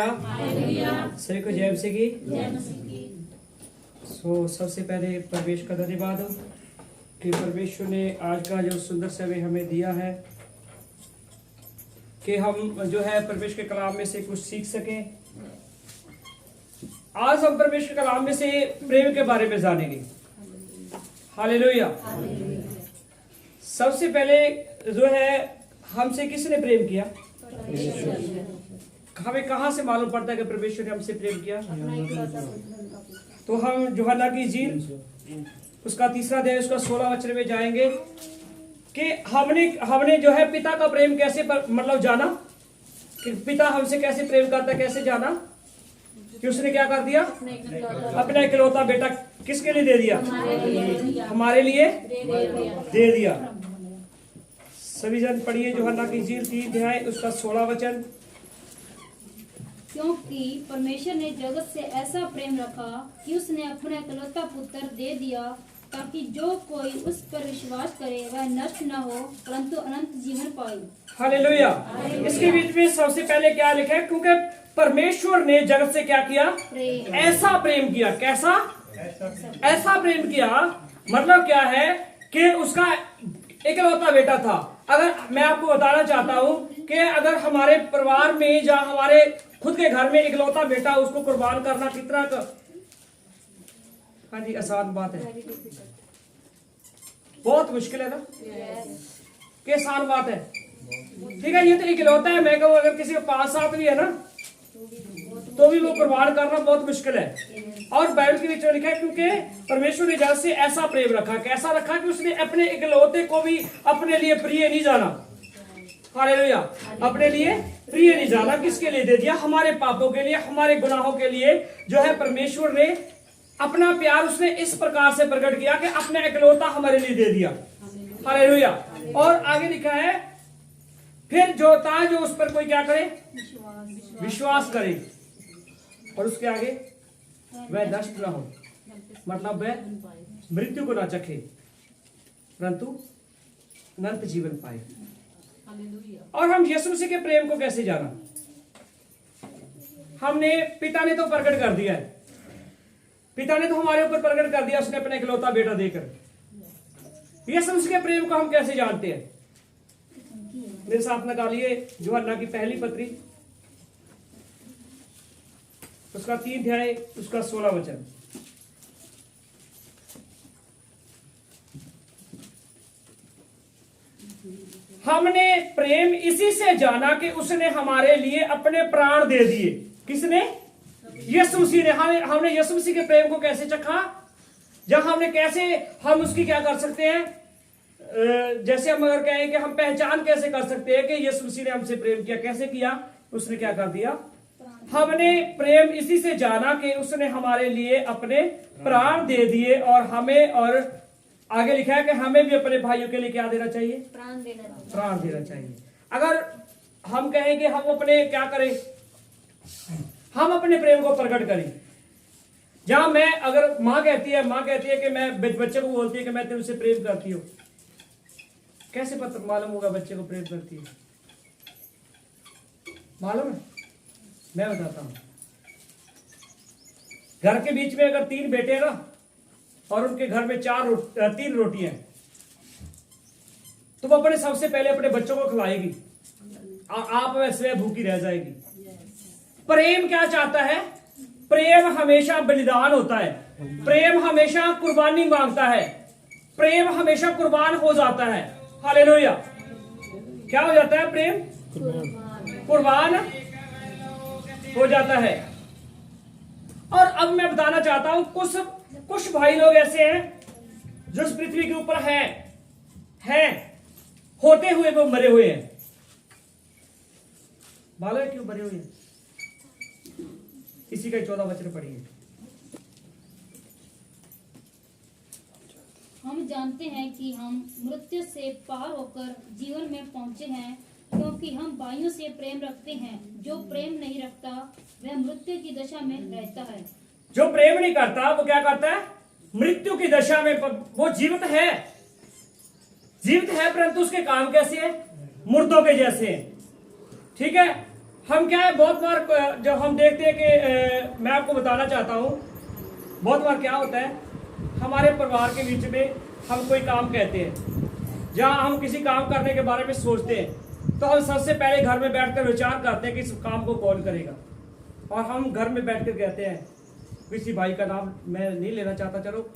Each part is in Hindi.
सभी को जय मसीह की। सबसे पहले परमेश्वर का धन्यवाद हो कि परमेश्वर ने आज का जो सुंदर समय हमें दिया है कि हम जो है परमेश्वर के कलाम में से कुछ सीख सकें। आज हम परमेश्वर के कलाम में से प्रेम के बारे में जानेंगे। हालेलुया। सबसे पहले जो है हमसे किसने प्रेम किया? हमें कहां से मालूम पड़ता है कि परमेश्वर ने हमसे प्रेम किया? तो हम यूहन्ना की इंजील उसका 3 अध्याय उसका 16 वचन में जाएंगे कि हमने जो है पिता का प्रेम कैसे मतलब जाना कि पिता हमसे कैसे प्रेम करता है, कैसे जाना कि उसने क्या कर दिया? अपना इकलौता बेटा किसके लिए दे दिया? हमारे लिए दे दिया। सभी जन पढ़िए यूहन्ना की इंजील 3 अध्याय उसका 16 वचन। क्योंकि परमेश्वर ने जगत से ऐसा प्रेम रखा कि उसने अपना इकलौता पुत्र दे दिया ताकि जो कोई उस पर विश्वास करे वह नष्ट न हो परंतु अनंत जीवन पाए। हालेलुया। इसके बीच में सबसे पहले क्या लिखा है? क्योंकि परमेश्वर ने जगत से क्या किया? ऐसा प्रेम किया। कैसा? ऐसा प्रेम किया मतलब क्या है कि उसका इकलौता बेटा था। अगर मैं आपको बताना चाहता हूं कि अगर हमारे परिवार में या हमारे खुद के घर में इकलौता बेटा उसको कुर्बान करना कितना हाँ जी आसान बात है? बहुत मुश्किल है ना? कि आसान बात है? ठीक है, ये तो इकलौता है। मैं कहूँ अगर किसी को 5-7 भी है ना तो भी वो कुर्बान करना बहुत मुश्किल है। और बाइबल के बीच में लिखा है क्योंकि परमेश्वर ने जगत से ऐसा प्रेम रखा। कैसा रखा? कि उसने अपने इकलौते को भी अपने लिए प्रिय नहीं जाना। हालेलुया। अपने लिए प्रिय नहीं जाना। किसके लिए दे दिया? हमारे पापों के लिए, हमारे गुनाहों के लिए जो है परमेश्वर ने अपना प्यार उसने इस प्रकार से प्रकट किया कि अपना इकलौता हमारे लिए दे दिया। हालेलुया। और आगे लिखा है फिर जो होता है जो उस पर कोई क्या करे? विश्वास करे और उसके आगे वह नष्ट न हो, मतलब वह मृत्यु को न चखे परंतु अनंत जीवन पाए। और हम यीशु मसीह के प्रेम को कैसे जाना? हमने पिता ने तो प्रकट कर दिया है। पिता ने तो हमारे ऊपर प्रकट कर दिया उसने अपना इकलौता बेटा देकर। यीशु मसीह के प्रेम को हम कैसे जानते हैं? मेरे साथ निकालिए यूहन्ना की पहली पत्री उसका 3 अध्याय उसका 16 वचन। हमने प्रेम इसी से जाना कि उसने हमारे लिए अपने प्राण दे दिए। किसने? यीशु मसीह ने। हमने यीशु मसीह के प्रेम को कैसे चखा? जब हमने कैसे हम उसकी क्या कर सकते हैं? जैसे हम अगर कहें कि हम पहचान कैसे कर सकते हैं कि यीशु मसीह ने हमसे प्रेम किया? कैसे किया? उसने क्या कर दिया? हमने प्रेम इसी से जाना कि उसने हमारे लिए अपने प्राण दे दिए। और हमें और आगे लिखा है कि हमें भी अपने भाइयों के लिए क्या देना चाहिए? प्राण देना चाहिए। अगर हम कहें कि हम अपने क्या करें? हम अपने प्रेम को प्रकट करें। जहां मैं अगर मां कहती है कि मैं बच्चे को बोलती है कि मैं तुमसे प्रेम करती हूं, कैसे पता मालूम होगा बच्चे को प्रेम करती है? मालूम है? मैं बताता हूं। घर के बीच में अगर 3 बेटे हैं ना और उनके घर में 3 रोटियां हैं तो वो अपने सबसे पहले अपने बच्चों को खिलाएगी और आप वैसे भूखी रह जाएगी। प्रेम क्या चाहता है? प्रेम हमेशा बलिदान होता है। प्रेम हमेशा कुर्बानी मांगता है। प्रेम हमेशा कुर्बान हो जाता है। हालेलुया। क्या हो जाता है? प्रेम कुर्बान हो जाता है। और अब मैं बताना चाहता हूं कुछ भाई लोग ऐसे हैं जो इस पृथ्वी के ऊपर हैं होते हुए वो मरे हुए हैं। मालूम है क्यों मरे हुए हैं? इसी का 14 वचन पढ़िए। हम जानते हैं कि हम मृत्यु से पार होकर जीवन में पहुंचे हैं क्योंकि हम भाइयों से प्रेम रखते हैं। जो प्रेम नहीं रखता वह मृत्यु की दशा में रहता है। जो प्रेम नहीं करता वो क्या करता है? मृत्यु की दशा में। वो जीवित है परंतु उसके काम कैसे है? मुर्दों के जैसे हैं। ठीक है? हम क्या है, बहुत बार जब हम देखते हैं कि मैं आपको बताना चाहता हूँ, बहुत बार क्या होता है हमारे परिवार के बीच में हम कोई काम कहते हैं, जहाँ हम किसी काम करने के बारे में सोचते हैं तो हम सबसे पहले घर में बैठकर विचार करते हैं कि इस काम को कौन करेगा। और हम घर में बैठकर कहते हैं, किसी भाई का नाम मैं नहीं लेना चाहता, चलो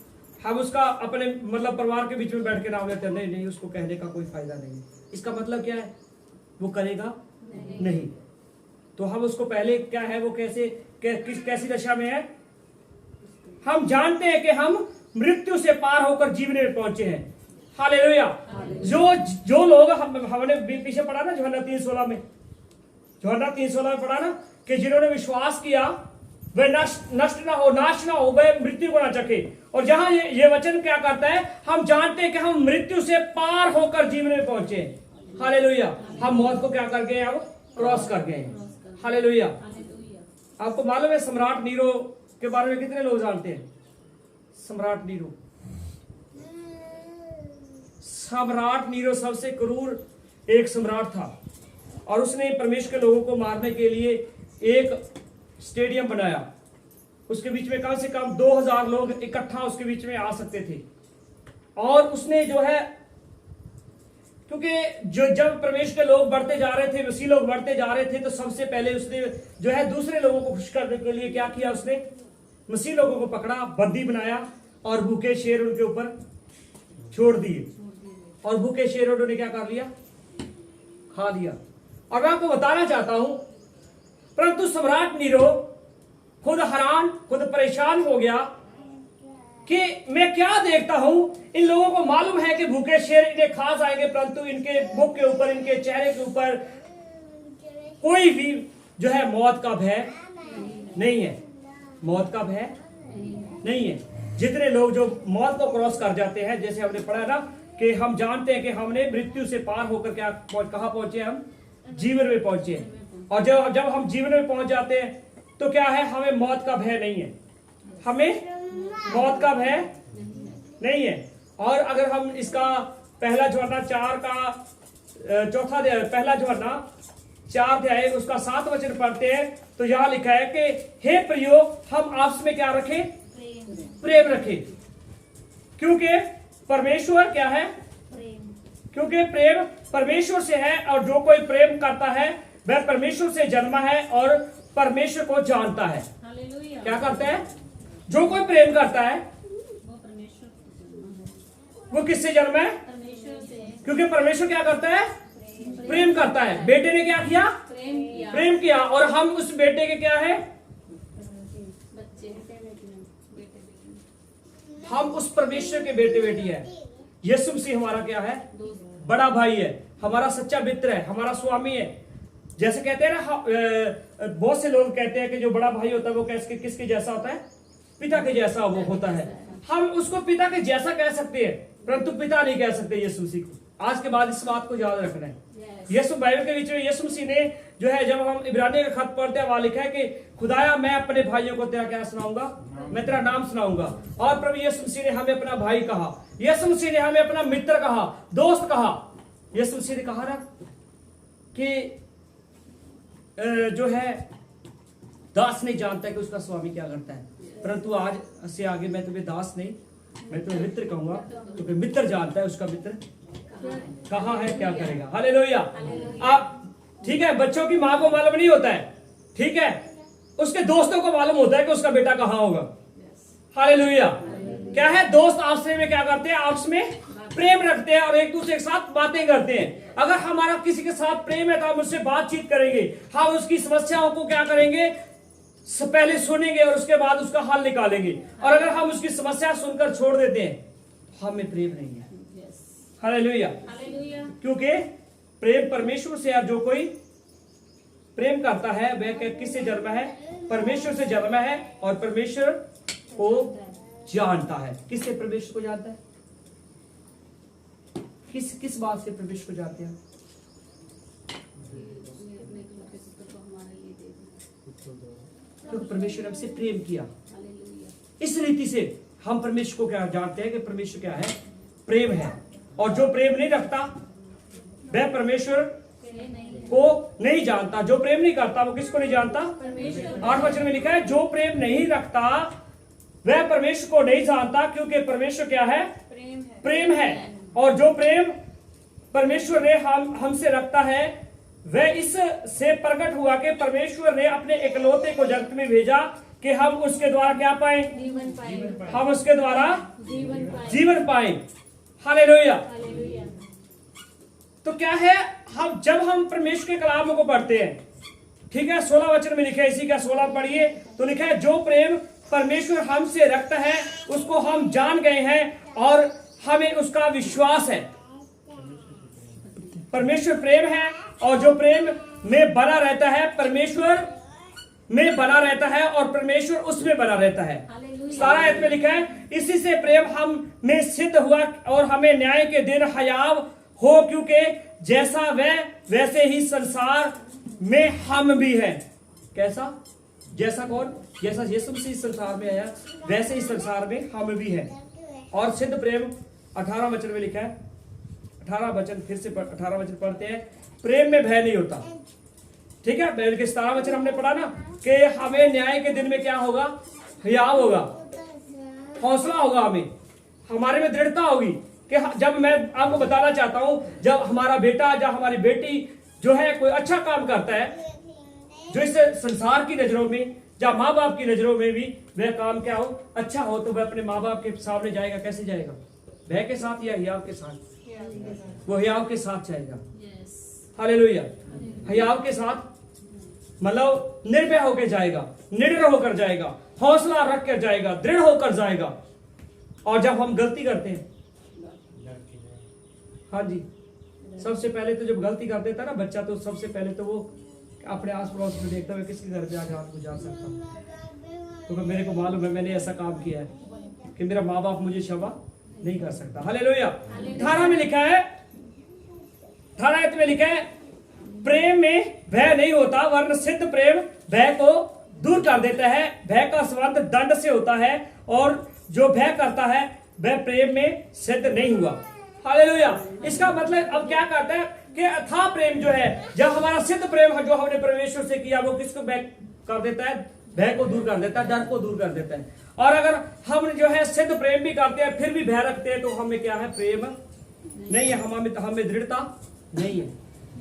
हम उसका अपने मतलब परिवार के बीच में बैठ के नाम लेते हैं, नहीं उसको कहने का कोई फायदा नहीं। इसका मतलब क्या है, वो करेगा नहीं। तो हम उसको पहले क्या है, वो कैसी दशा में है, हम जानते हैं कि हम मृत्यु से पार होकर जीवन में पहुंचे हैं। हालेलुया। जो लोग हमने पीछे पढ़ा ना यूहन्ना 3:16 में, यूहन्ना 3:16 में पढ़ा ना कि जिन्होंने विश्वास किया वे नष्ट ना हो, नाश ना हो, वे मृत्यु को ना चखे। और जहां ये वचन क्या करता है, हम जानते हैं कि हम मृत्यु से पार होकर जीवन में पहुंचे हैं। हालेलुया। हम मौत को क्या कर गए, अब क्रॉस कर गए हैं। हालेलुया। आपको मालूम है सम्राट नीरो के बारे में कितने लोग जानते हैं? सम्राट नीरो, सम्राट नीरो सबसे क्रूर एक सम्राट था और उसने परमेश्वर के लोगों को मारने के लिए एक स्टेडियम बनाया। उसके बीच में कम से कम 2000 लोग इकट्ठा उसके बीच में आ सकते थे। और उसने जो है, क्योंकि जब परमेश्वर के लोग बढ़ते जा रहे थे, मसीह लोग बढ़ते जा रहे थे, तो सबसे पहले उसने जो है दूसरे लोगों को खुश करने के लिए क्या किया, उसने मसीह लोगों को पकड़ा, बंदी बनाया और भूखे शेर उनके ऊपर छोड़ दिए। और भूखे शेर उन्होंने क्या कर लिया, खा लिया। और मैं आपको बताना चाहता हूं, परंतु सम्राट नीरो खुद हैरान, खुद परेशान हो गया कि मैं क्या देखता हूं, इन लोगों को मालूम है कि भूखे शेर इन्हें खा जाएंगे, परंतु इनके मुख के ऊपर, इनके चेहरे के ऊपर कोई भी जो है मौत का भय नहीं है। मौत का भय नहीं है। जितने लोग जो मौत को क्रॉस कर जाते हैं, जैसे हमने पढ़ा ना कि हम जानते हैं कि हमने मृत्यु से पार होकर क्या कहां पहुंचे, हम जीवन में पहुंचे। और जब हम जीवन में पहुंच जाते हैं तो क्या है, हमें मौत का भय नहीं है, हमें मौत का भय नहीं है। और अगर हम इसका पहला यूहन्ना 4 का चौथा पहला यूहन्ना 4 अध्याय उसका 7 वचन पढ़ते हैं तो यहां लिखा है कि हे प्रियो, हम आपस में क्या रखें, प्रेम रखें, क्योंकि परमेश्वर क्या है, क्योंकि प्रेम परमेश्वर से है और जो कोई प्रेम करता है वह परमेश्वर से जन्मा है और परमेश्वर को जानता है। क्या करता है, जो कोई प्रेम करता है वो किससे जन्मा है, क्योंकि परमेश्वर क्या करता है, प्रेम करता है। बेटे ने क्या किया, प्रेम किया। और हम उस बेटे के क्या है, हम उस परमेश्वर के बेटे बेटी है। यीशु मसीह हमारा क्या है, बड़ा भाई है, हमारा सच्चा मित्र है, हमारा स्वामी है। जैसे कहते हैं ना, बहुत से लोग कहते हैं कि जो बड़ा भाई होता है वो किसके जैसा होता है, पिता के जैसा वो होता है। हम उसको पिता के जैसा कह सकते हैं, परंतु पिता नहीं कह सकते यीशु मसीह को। आज के बाद इस बात को याद रखना है। यीशु बाइबल के बीच में यीशु मसीह ने जो है, जब हम इब्रानी का खत पढ़ते हैं वहां लिखा है कि खुदाया मैं अपने भाइयों को तेरा क्या सुनाऊंगा, मैं तेरा नाम सुनाऊंगा। और प्रभु यीशु मसीह ने हमें अपना भाई कहा, यीशु मसीह ने हमें अपना मित्र कहा, दोस्त कहा। यीशु मसीह ने कहा ना कि जो है दास नहीं जानता है कि उसका स्वामी क्या करता है, परंतु आज से आगे मैं तुम्हें दास नहीं, मैं तुम्हें मित्र कहूंगा, क्योंकि मित्र जानता है उसका मित्र कहाँ है, क्या करेगा। हालेलुया। आप ठीक है, बच्चों की माँ को मालूम नहीं होता है, ठीक है, उसके दोस्तों को मालूम होता है कि उसका बेटा कहाँ होगा। हालेलुया। क्या है, दोस्त आपस में क्या करते हैं, आपस में प्रेम रखते हैं और एक दूसरे के साथ बातें करते हैं। अगर हमारा किसी के साथ प्रेम है तो हम उससे बातचीत करेंगे, हम उसकी समस्याओं को क्या करेंगे, पहले सुनेंगे और उसके बाद उसका हल निकालेंगे। और अगर हम उसकी समस्या सुनकर छोड़ देते हैं तो हमें प्रेम नहीं है। हालेलुया। क्योंकि प्रेम परमेश्वर से है, जो कोई प्रेम करता है वह किससे जन्मा है, परमेश्वर से जन्मा है और परमेश्वर को जानता है। किससे परमेश्वर को जानता है, किस बात से परमेश्वर को जानते हैं, क्योंकि परमेश्वर हमसे प्रेम किया। इस रीति से हम परमेश्वर को क्या जानते हैं कि परमेश्वर क्या है, प्रेम है। और जो प्रेम नहीं रखता वह परमेश्वर को नहीं जानता। जो प्रेम नहीं करता वो किसको नहीं जानता? 8 वचन में लिखा है जो प्रेम नहीं रखता वह परमेश्वर को नहीं जानता, क्योंकि परमेश्वर क्या है? प्रेम है। और जो प्रेम परमेश्वर ने हमसे रखता है वह इस से प्रकट हुआ कि परमेश्वर ने अपने इकलौते को जगत में भेजा कि हम उसके द्वारा क्या पाए? हम उसके द्वारा जीवन पाए। हालेलुया। तो क्या है, हम जब हम परमेश्वर के कलाम को पढ़ते हैं, ठीक है, 16 वचन में लिखा है, इसी का 16 पढ़िए तो लिखा है जो प्रेम परमेश्वर हमसे रखता है उसको हम जान गए हैं और हमें उसका विश्वास है। परमेश्वर प्रेम है और जो प्रेम में बना रहता है परमेश्वर में बना रहता है और परमेश्वर उसमें बना रहता है। 17 आयत में लिखा है इसी से प्रेम हम में सिद्ध हुआ और हमें न्याय के दिन हयाव हो, क्योंकि जैसा वह वैसे ही संसार में हम भी हैं। कैसा? जैसा कौन? जैसा यीशु मसीह संसार में आया वैसे ही संसार में हम भी हैं। और सिद्ध प्रेम 18 वचन में लिखा है, 18 वचन फिर से 18 वचन पढ़ते हैं, प्रेम में भय नहीं होता। ठीक है, बल्कि 17 वचन हमने पढ़ा ना कि हमें न्याय के दिन में क्या होगा? हियाव होगा, हौसला होगा, हमारे में दृढ़ता होगी कि जब मैं आपको बताना चाहता हूं, जब हमारा बेटा जब हमारी बेटी जो है कोई अच्छा काम करता है, जो इस संसार की नजरों में या माँ बाप की नजरों में भी वह काम क्या हो? अच्छा हो, तो वह अपने माँ बाप के सामने जाएगा। कैसे जाएगा? भय के साथ या हियाव के साथ? वो हियाव के साथ जाएगा। हालेलुया। हियाव के साथ मतलब निर्भय होकर जाएगा, निडर होकर जाएगा, हौसला रख कर जाएगा, दृढ़ होकर जाएगा। और जब हम गलती करते हैं, हाँ जी, सबसे पहले तो जब गलती कर देता ना बच्चा, तो सबसे पहले तो वो अपने आस पड़ोस में देखता है किसके घर पे आकर हाथ गुजार सकता हूँ, तो मेरे को मालूम है मैंने ऐसा काम किया है कि मेरा माँ बाप मुझे क्षमा नहीं कर सकता। हालेलुया। 18 में लिखा है, 18 में लिखा है प्रेम में भय नहीं होता, वरन सिद्ध प्रेम भय को दूर कर देता है। भय का संबंध दंड से होता है और जो भय करता है वह प्रेम में सिद्ध नहीं हुआ। हालेलुया। इसका मतलब अब क्या करता है कि अथाह प्रेम जो है, जब हमारा सिद्ध प्रेम जो हमने परमेश्वर से किया वो किसको भय कर देता है? भय को दूर कर देता है, डर को दूर कर देता है। और अगर हम जो है सिद्ध प्रेम भी करते हैं फिर भी भय रखते हैं, तो हमें क्या है? प्रेम नहीं है, हमें दृढ़ता नहीं है।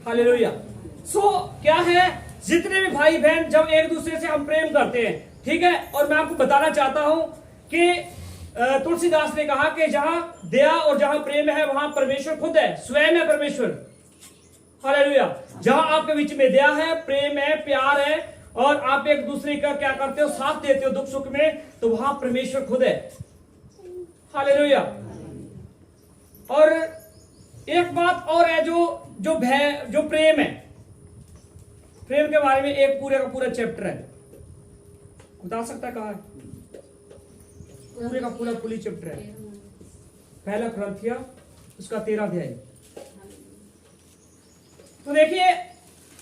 हालेलुया। सो क्या है, जितने भी भाई बहन जब एक दूसरे से हम प्रेम करते हैं, ठीक है, और मैं आपको बताना चाहता हूं कि तुलसीदास ने कहा कि जहां दया और जहां प्रेम है वहां परमेश्वर खुद है, स्वयं है परमेश्वर। हालेलुया। जहां आपके बीच में दया है, प्रेम है, प्यार है और आप एक दूसरे का क्या करते हो? साथ देते हो दुख सुख में, तो वहां परमेश्वर खुद है। हालेलुया। और एक बात और है, जो भय, जो प्रेम है, प्रेम के बारे में एक पूरे का पूरा चैप्टर है। बता सकता है कहाँ है? पूरे का पूरा फुली चैप्टर है, पहला कुरिन्थियों उसका 13 अध्याय। तो देखिए,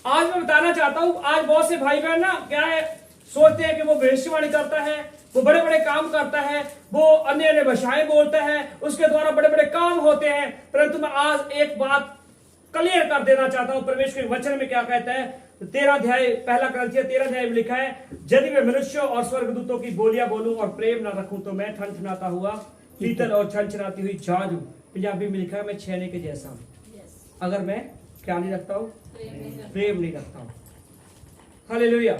आज मैं बताना चाहता हूं, आज बहुत से भाई बहन ना क्या है, सोचते हैं कि वो भविष्यवाणी करता है, वो बड़े बड़े काम करता है, वो अन्य अन्य भाषाएं बोलता है, उसके द्वारा बड़े बड़े काम होते हैं। परंतु मैं आज एक बात क्लियर कर देना चाहता हूं, परमेश्वर के वचन में क्या कहता है। 13 अध्याय, पहला कुरिन्थियों 13 अध्याय में लिखा है, यदि मैं मनुष्यों और स्वर्गदूतों की बोलियां बोलूं और प्रेम ना रखूं तो मैं ठनठनाता हुआ पीतल और छनछनाती हुई झांझ हूं। पंजाबी में लिखा है मैं छेने के जैसा हूं, अगर मैं क्या नहीं रखता हूं? प्रेम नहीं रखता हूं। हालेलुया।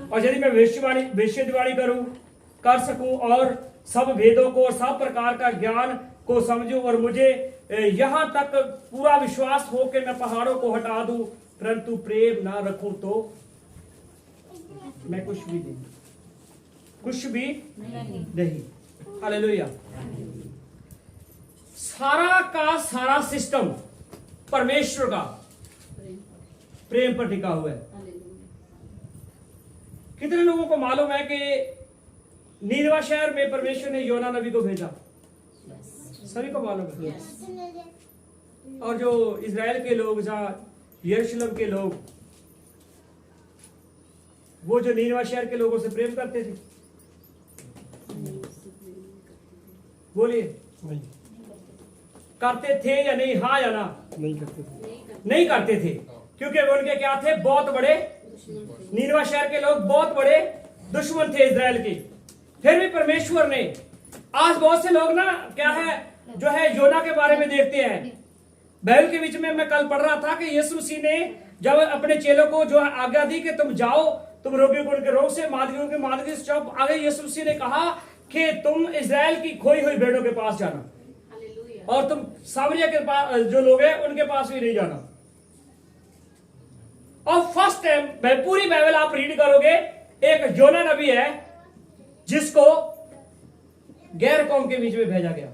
और यदि मैं भविष्यवाणी कर सकूं और सब भेदों को और सब प्रकार का ज्ञान को समझूं और मुझे यहां तक पूरा विश्वास हो कि मैं पहाड़ों को हटा दूं, परंतु प्रेम ना रखूं तो मैं कुछ भी नहीं। हालेलुया। सारा का सारा सिस्टम परमेश्वर का प्रेम पर टिका हुआ है। कितने लोगों को मालूम है कि नीनवा शहर में परमेश्वर ने योना नबी को भेजा? सभी को मालूम है। और जो इजराइल के लोग, जहां यरूशलेम के लोग, वो जो नीनवा शहर के लोगों से प्रेम करते थे, बोलिए करते थे या नहीं? हाँ या ना? नहीं करते थे। क्योंकि वो उनके क्या थे, बहुत बड़े, नीनवा शहर के लोग बहुत बड़े दुश्मन थे इजराइल के। फिर भी परमेश्वर ने, आज बहुत से लोग ना क्या है जो है योना के बारे में देखते हैं। बाइबल के बीच में मैं कल पढ़ रहा था कि यीशु मसीह ने जब अपने चेलों को जो आज्ञा दी कि तुम जाओ, तुम रोगियों को उनके रोग से, मादगियों के मादगी से चुप, आगे यीशु मसीह ने कहा कि तुम इजराइल की खोई हुई भेड़ों के पास जाना और तुम सामरिया के पास जो लोग हैं उनके पास भी नहीं जाना। और फर्स्ट टाइम पूरी बाइबल आप रीड करोगे, एक योना नबी है जिसको गैर कौम के बीच में भेजा गया।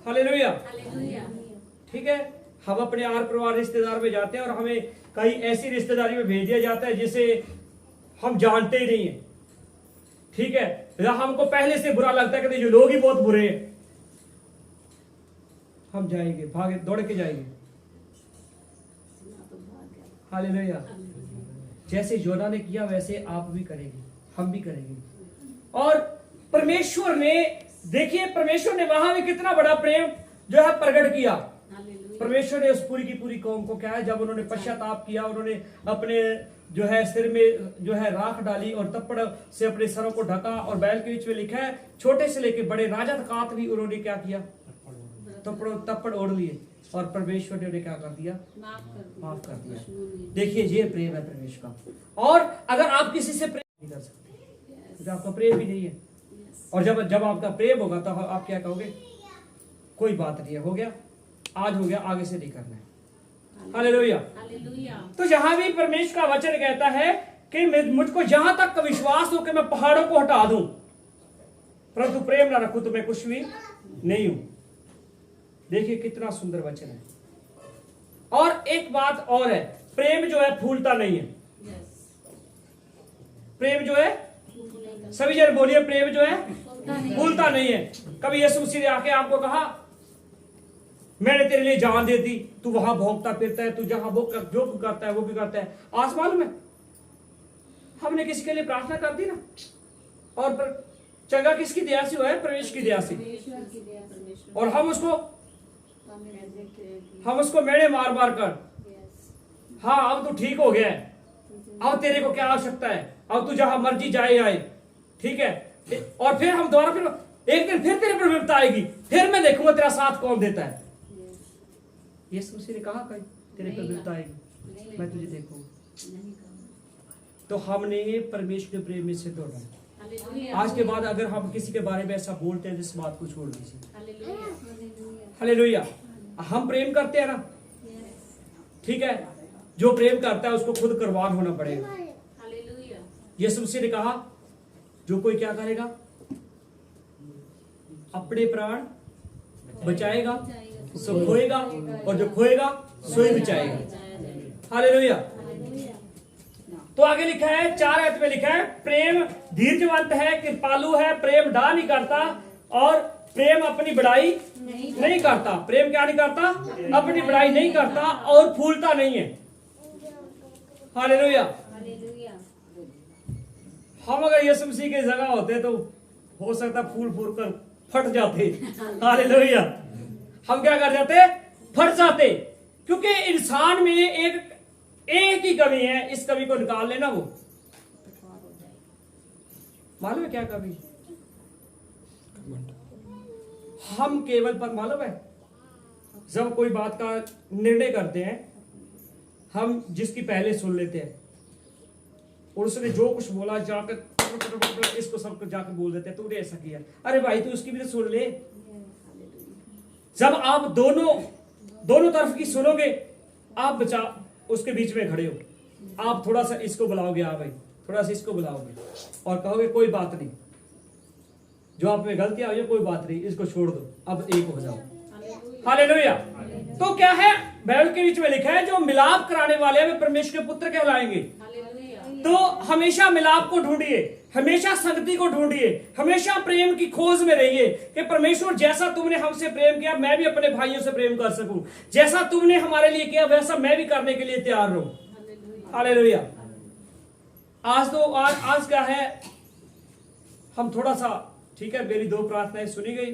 हालेलुया। ठीक है, हम अपने आर परिवार रिश्तेदार में जाते हैं और हमें कहीं ऐसी रिश्तेदारी में भेज दिया जाता है जिसे हम जानते ही नहीं है। ठीक है, या हमको पहले से बुरा लगता है कि जो लोग ही बहुत बुरे हैं, हम जाएंगे, भागे दौड़ के जाएंगे। हालेलुया। जैसे योना ने किया वैसे आप भी करेंगे, हम भी करेंगे। और परमेश्वर ने, देखिए परमेश्वर ने वहां भी कितना बड़ा प्रेम जो है प्रकट किया। परमेश्वर ने उस पूरी की पूरी कौम को क्या है, जब उन्होंने पश्चाताप किया, उन्होंने अपने जो है सिर में जो है राख डाली और तप्पड़ से अपने सरों को ढका। और बैल के बीच में लिखा है, छोटे से लेकर बड़े राजा तक भी उन्होंने क्या किया, तप्पड़ ओढ़ लिए और परमेश्वर ने उन्हें क्या कर दिया, माफ कर दिया। देखिए ये प्रेम है परमेश्वर का। और अगर आप किसी से प्रेम नहीं कर सकते तो आपका प्रेम भी नहीं है। और जब आपका प्रेम होगा तो आप क्या कहोगे, कोई बात नहीं है, हो गया, आज हो गया, आगे से नहीं करना है। हालेलुया। तो जहां भी परमेश्वर का वचन कहता है कि मुझको जहां तक विश्वास हो कि मैं पहाड़ों को हटा दूं, परंतु प्रेम ना रखूं तो मैं कुछ भी नहीं हूं। देखिए कितना सुंदर वचन है। और एक बात और है, प्रेम जो है फूलता नहीं है। प्रेम जो है, सभी जन बोलिए, प्रेम जो है फूलता नहीं है। कभी यीशु मसीह ने आके आपको कहा मैंने तेरे लिए जान दे दी, तू वहां भौंकता फिरता है, तू जहां वो जो करता है वो भी करता है। आसमान में हमने किसी के लिए प्रार्थना कर दी ना, और चंगा किसकी दया से हुआ है, परमेश्वर की दया से। और हम उसको मेड़े मार मार कर, हाँ अब तू ठीक हो गया है, अब तेरे को क्या आवश्यकता है, अब तू जहां मर्जी जाए आए, ठीक है। और फिर हम दोबारा फिर एक दिन फिर तेरे पर विपदा आएगी, फिर मैं देखूंगा तेरा साथ कौन देता है। यीशु मसीह ने कहा कहीं तेरे पर विपदा आएगी, मैं तुझे देखूंगा। तो हमने परमेश्वर के प्रेम में से दौड़ना है। आज के बाद अगर हम किसी के बारे में ऐसा बोलते हैं, इस बात को छोड़ दीजिए। हालेलुया। हम प्रेम करते हैं ना, ठीक है, जो प्रेम करता है उसको खुद कुर्बान होना पड़ेगा। यीशु मसीह ने कहा जो कोई क्या करेगा, अपने प्राण बचाएगा सो खोएगा, और जो खोएगा सो ही बचाएगा। हालेलुया। तो आगे लिखा है, 4 आयत में लिखा है, प्रेम धीरजवंत है, कृपालु है, प्रेम डा नहीं करता, और प्रेम अपनी बड़ाई नहीं करता। प्रेम क्या नहीं करता, अपनी बड़ाई नहीं करता, और फूलता नहीं है। हालेलुया। हम अगर यीशु मसीह की जगह होते तो हो सकता फूल फूल कर फट जाते। हालेलुया। हम क्या कर जाते, फट जाते, क्योंकि इंसान में एक ही कमी है, इस कमी को निकाल लेना। वो मालूम है क्या कमी, हम केवल पर मालूम है जब कोई बात का निर्णय करते हैं, हम जिसकी पहले सुन लेते हैं और उसने जो कुछ बोला जाकर इसको सबको जाकर बोल देते हैं, तूने ऐसा किया, अरे भाई तू उसकी भी तो सुन ले। जब आप दोनों तरफ की सुनोगे, आप बचा उसके बीच में खड़े हो, आप थोड़ा सा इसको बुलाओगे, हाँ भाई थोड़ा सा इसको बुलाओगे और कहोगे कोई बात नहीं, जो आप में गलतियां हुई कोई बात नहीं, इसको छोड़ दो, अब एक हो जाओ। हालेलुया। तो क्या है, बाइबल के बीच में लिखा है, जो मिलाप कराने वाले हैं वे परमेश्वर के पुत्र कहलाएंगे। तो हमेशा मिलाप को ढूंढिए, हमेशा संगति को ढूंढिए, हमेशा प्रेम की खोज में रहिए कि परमेश्वर जैसा तुमने हमसे प्रेम किया, मैं भी अपने भाइयों से प्रेम कर सकूं, जैसा तुमने हमारे लिए किया वैसा मैं भी करने के लिए तैयार रहूं। हालेलुया। आज क्या है, हम थोड़ा सा, ठीक है, मेरी 2 प्रार्थनाएं सुनी गई,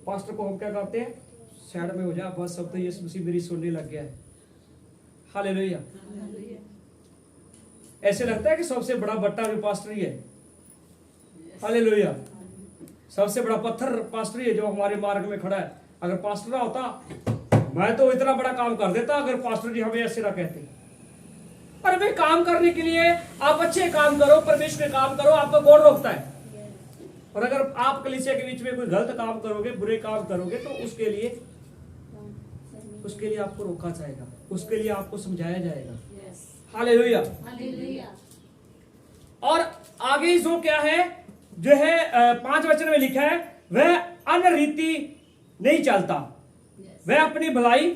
पास्टर को हम क्या करते हैं, साइड में हो जा बस, अब तो यीशु मसीह मेरी सुनने लग गया है। हालेलुया। ऐसे लगता है कि सबसे बड़ा बट्टा भी पास्टर ही है। हालेलुया। सबसे बड़ा पत्थर पास्टर ही है जो हमारे मार्ग में खड़ा है। अगर पास्टर ना होता मैं तो इतना बड़ा काम कर देता, अगर पास्टर जी हमें ऐसे ना कहते। पर भाई काम करने के लिए आप अच्छे काम करो, परमेश्वर के काम करो, आपको कौन रोकता है? और अगर आप कलीसिया के बीच में कोई गलत काम करोगे, बुरे काम करोगे, तो उसके लिए आपको रोका जाएगा, उसके लिए आपको समझाया जाएगा। हालेलुया। और आगे जो क्या है, जो है 5 वचन में लिखा है, वह अनरीति नहीं चलता, वह अपनी भलाई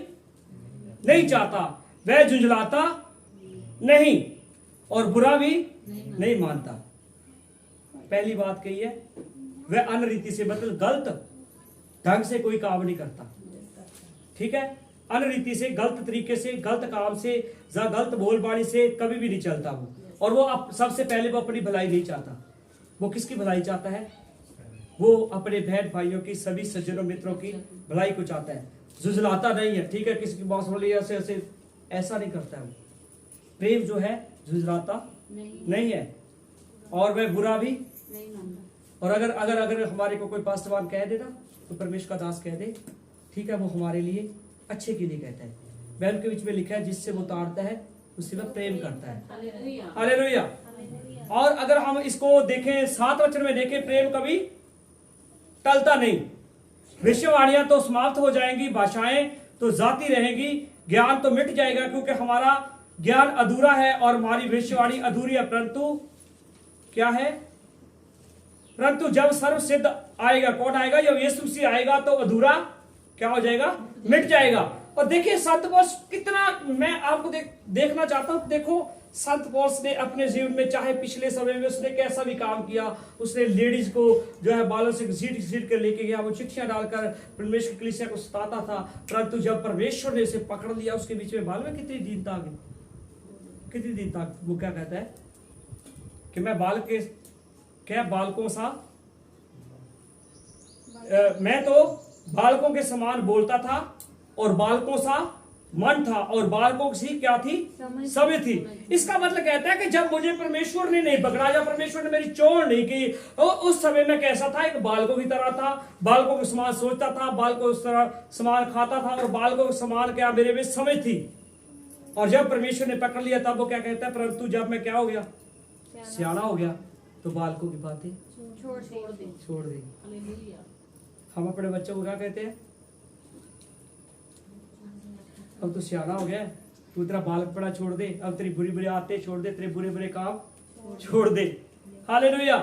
नहीं चाहता, वह झुंझलाता नहीं और बुरा भी नहीं मानता। पहली बात कही है, वह अनरीति से मतलब गलत ढंग से कोई काम नहीं करता। ठीक है, अनरीति से, गलत तरीके से, गलत काम से, गलत बोलबाणी से कभी भी नहीं चलता वो। और वो सबसे पहले वो अपनी भलाई नहीं चाहता। वो किसकी भलाई चाहता है? वो अपने बहन भाइयों की, सभी सज्जनों मित्रों की भलाई को चाहता है। झुंझलाता नहीं है। ठीक है, किसी की बात बोली ऐसे ऐसे, ऐसा नहीं करता है वो। प्रेम जो है झुंझलाता नहीं है और वह बुरा भी नहीं मानता। और अगर हमारे को कोई पास्टरवान कह देना, तो परमेश्वर का दास कह दे, ठीक है, वो हमारे लिए अच्छे के लिए कहता है। बैल के बीच में लिखा है, जिससे वो ताड़ता है उससे वह प्रेम करता है। हालेलुया। और अगर हम इसको देखें 7 वचन में देखें, प्रेम कभी टलता नहीं। भविष्यवाणियां तो समाप्त हो जाएंगी, भाषाएं तो जाती रहेगी, ज्ञान तो मिट जाएगा, क्योंकि हमारा ज्ञान अधूरा है और हमारी भविष्यवाणी अधूरी है। परंतु क्या है? परंतु जब सर्व सिद्ध आएगा, कौन आएगा? जब यीशु मसीह आएगा, तो अधूरा क्या हो जाएगा? मिट जाएगा। और देखिए संत पौलुस कितना, मैं आपको देखना चाहता हूं। देखो संत पौलुस ने अपने जीवन में, चाहे पिछले समय में उसने कैसा भी काम किया, उसने लेडीज को जो है बालों से घसीट कर लेके गया, वो चिट्ठियां डालकर परमेश्वर की कलीसिया को सताता था। परंतु जब परमेश्वर ने उसे पकड़ लिया, उसके बीच में मालूम है कितनी दीनता आ गई, कितनी दीनता। वो क्या कहता है कि मैं बालकों सा, मैं तो बालकों के समान बोलता था और बालकों सा मन था और बालकों सी क्या थी? समझ थी। इसका मतलब कहता है कि जब मुझे परमेश्वर ने नहीं पकड़ा, जब परमेश्वर ने मेरी चोट नहीं की, उस समय में कैसा था? एक बालकों की तरह था, बालकों के समान सोचता था, बालकों के समान खाता था और बालकों के समान क्या मेरे में समझ थी। और जब परमेश्वर ने पकड़ लिया, तब वो क्या कहता है? परंतु जब मैं क्या हो गया? सियाना हो गया, तो बालकों की बातें छोड़ दी। हम अपने बच्चों को क्या कहते हैं? अब तू सियाना हो गया, तू तेरा बालकपना छोड़ दे, अब तेरी बुरी बुरी आदतें छोड़ दे, तेरे बुरे बुरे काम छोड़ दे। हालेलुया।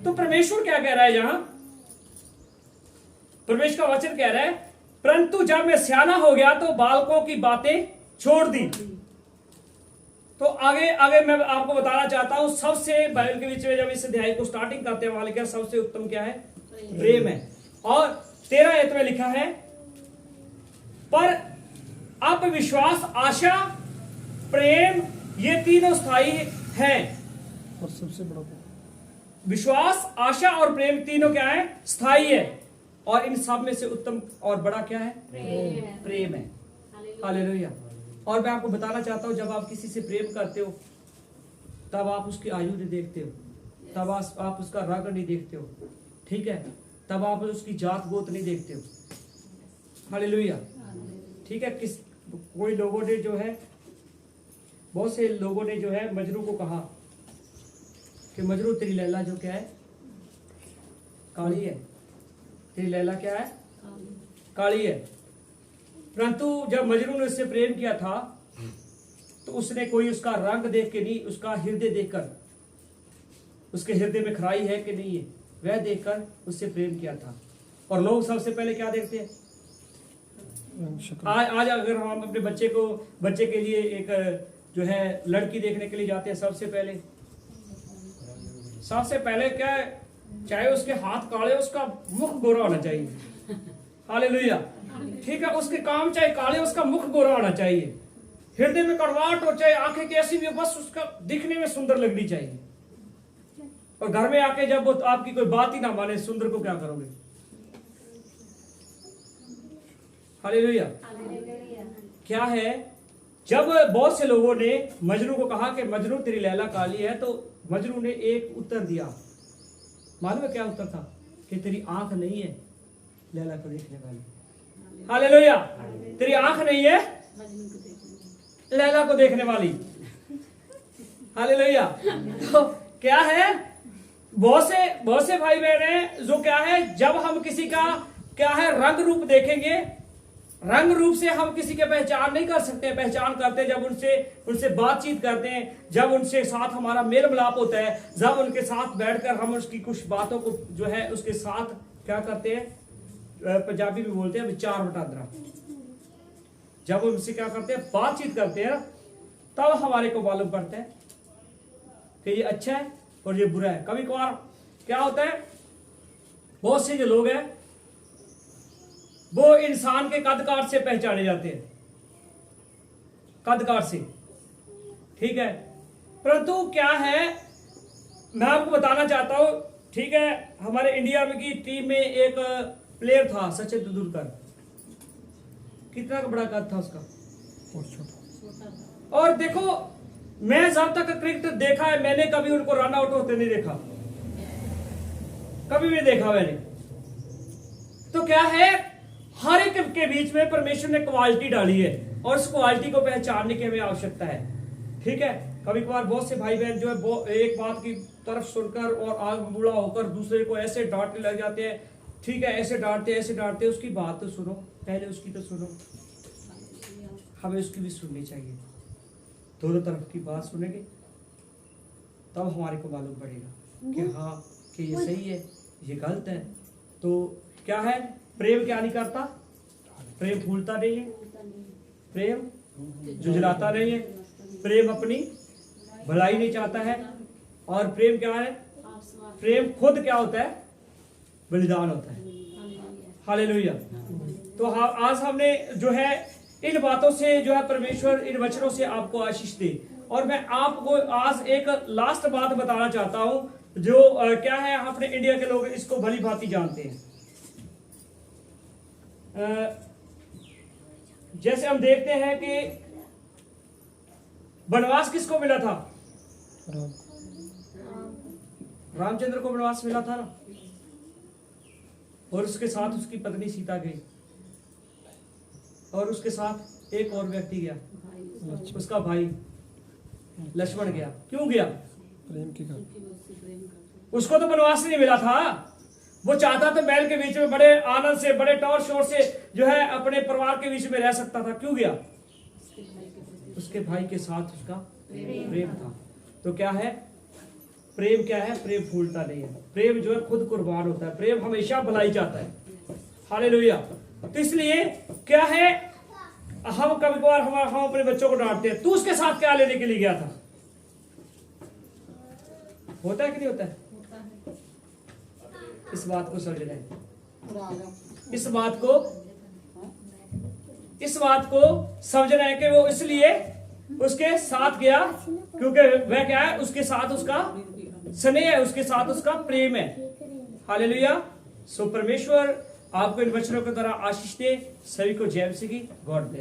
तो परमेश्वर क्या कह रहा है यहां? परमेश्वर का वचन कह रहा है, परंतु जब मैं सियाना हो गया तो बालकों की बातें छोड़ दी। तो आगे मैं आपको बताना चाहता हूं, सबसे बाइबल के बीच में जब इस अध्याय को स्टार्टिंग करते हैं, वाले क्या सबसे उत्तम क्या है? प्रेम है। और 13 आयत में लिखा है, पर अब विश्वास, आशा, प्रेम, ये तीनों स्थायी हैं। और सबसे बड़ा विश्वास, आशा और प्रेम तीनों क्या है? स्थायी है। और इन सब में से उत्तम और बड़ा क्या है? प्रेम है। हालेलुया। और मैं आपको बताना चाहता हूं, जब आप किसी से प्रेम करते हो, तब आप उसकी आयु नहीं देखते हो, तब आप उसका रंग नहीं देखते हो, ठीक है, तब आप उसकी जात गोत नहीं देखते हो। हालेलुया। ठीक है। कोई लोगों ने जो है, बहुत से लोगों ने जो है मजनू को कहा कि मजनू तेरी लैला जो क्या है? काली है। तेरी लैला क्या है? काली है। परंतु जब मजनू ने उससे प्रेम किया था, तो उसने कोई उसका रंग देख के नहीं, उसका हृदय देखकर, उसके हृदय में खराई है कि नहीं है, वह देखकर उससे प्रेम किया था। और लोग सबसे पहले क्या देखते हैं? आज अगर हम अपने बच्चे के लिए एक जो है लड़की देखने के लिए जाते हैं, सबसे पहले क्या है? चाहे उसके हाथ काले, उसका मुख गोरा होना चाहिए। हालेलुया। ठीक है, उसके काम चाहे काले, उसका मुख गोरा होना चाहिए, हृदय में कड़वाहट हो, चाहे आंखें कैसी भी हो, बस उसका दिखने में सुंदर लगनी चाहिए। और घर में आके जब वो आपकी कोई बात ही ना माने, सुंदर को क्या करोगे? हालेलुया। क्या है, जब बहुत से लोगों ने मजनू को कहा कि मजनू तेरी लैला काली है, तो मजनू ने एक उत्तर दिया। मालूम है क्या उत्तर था? कि तेरी आंख नहीं है लैला को देखने वाली। हालेलुया। तेरी आंख नहीं है लैला को देखने वाली। हालेलुया। तो क्या है, बहुत से भाई बहन है जो क्या है, जब हम किसी का क्या है रंग रूप देखेंगे, रंग रूप से हम किसी के पहचान नहीं कर सकते। पहचान करते जब उनसे बातचीत करते हैं, जब उनसे साथ हमारा मेल मिलाप होता है, जब उनके साथ बैठकर हम उसकी कुछ बातों को जो है उसके साथ क्या करते हैं, पंजाबी में बोलते हैं विचार वटांदरा। जब उनसे क्या करते हैं, बातचीत करते हैं, तब हमारे को मालूम पड़ता है कि ये अच्छा है और ये बुरा है। कभी कभार क्या होता है, बहुत से जो लोग हैं वो इंसान के कद काट से पहचाने जाते हैं, कद काट से, ठीक है। परंतु क्या है, मैं आपको बताना चाहता हूं, ठीक है, हमारे इंडिया में की टीम में एक प्लेयर था सचिन तेंदुलकर। कितना बड़ा कद था उसका, और देखो मैं जब तक क्रिकेट देखा है, मैंने कभी उनको रन आउट होते नहीं देखा, कभी भी देखा मैंने। तो क्या है, हर एक के बीच में परमेश्वर ने क्वालिटी डाली है और उस क्वालिटी को पहचानने की हमें आवश्यकता है, ठीक है। कभी कभार बहुत से भाई बहन जो है एक बात की तरफ सुनकर और आग बूढ़ा होकर दूसरे को ऐसे डांटने लग जाते हैं, ठीक है, ऐसे डांटते। उसकी बात तो सुनो, पहले उसकी तो सुनो, हमें उसकी भी सुननी चाहिए। दोनों तरफ की बात सुनेंगे तब हमारे को मालूम पड़ेगा कि हाँ, कि ये सही है, ये गलत है। तो क्या है, प्रेम क्या नहीं करता, प्रेम भूलता नहीं है, प्रेम जुझलाता नहीं है, प्रेम अपनी भलाई नहीं चाहता है, और प्रेम क्या है, प्रेम खुद क्या होता है, बलिदान होता है। हालेलुया। तो आज हमने जो है इन बातों से जो है परमेश्वर इन वचनों से आपको आशीष दे। और मैं आपको आज एक लास्ट बात बताना चाहता हूं जो क्या है, अपने इंडिया के लोग इसको भली भांति जानते हैं। जैसे हम देखते हैं कि वनवास किसको मिला था, रामचंद्र को वनवास मिला था ना, और उसके साथ उसकी पत्नी सीता गई, और उसके साथ एक और व्यक्ति गया, उसका भाई लक्ष्मण गया। क्यों गया? प्रेम की उसको तो वनवास नहीं मिला था, वो चाहता था महल के बीच में बड़े आनंद से, बड़े टौर शोर से जो है अपने परिवार के बीच में रह सकता था। क्यों गया? उसके भाई के साथ उसका प्रेम था। तो क्या है, प्रेम क्या है, प्रेम फूलता नहीं है, प्रेम जो है खुद कुर्बान होता है, प्रेम हमेशा भलाई चाहता है। हालेलुया। तो इसलिए क्या है, हम कभी कभार हम अपने बच्चों को डांटते हैं, तू उसके साथ क्या लेने के लिए गया था? होता है कि नहीं होता है? इस बात को समझना है, इस बात को समझना है कि वो इसलिए उसके साथ गया क्योंकि वह क्या है, उसके साथ उसका स्नेह है, उसके साथ उसका प्रेम है। हालेलुया। सो परमेश्वर आपको इन वचनों के द्वारा आशीष दे। सभी को जय मसीह की। God bless.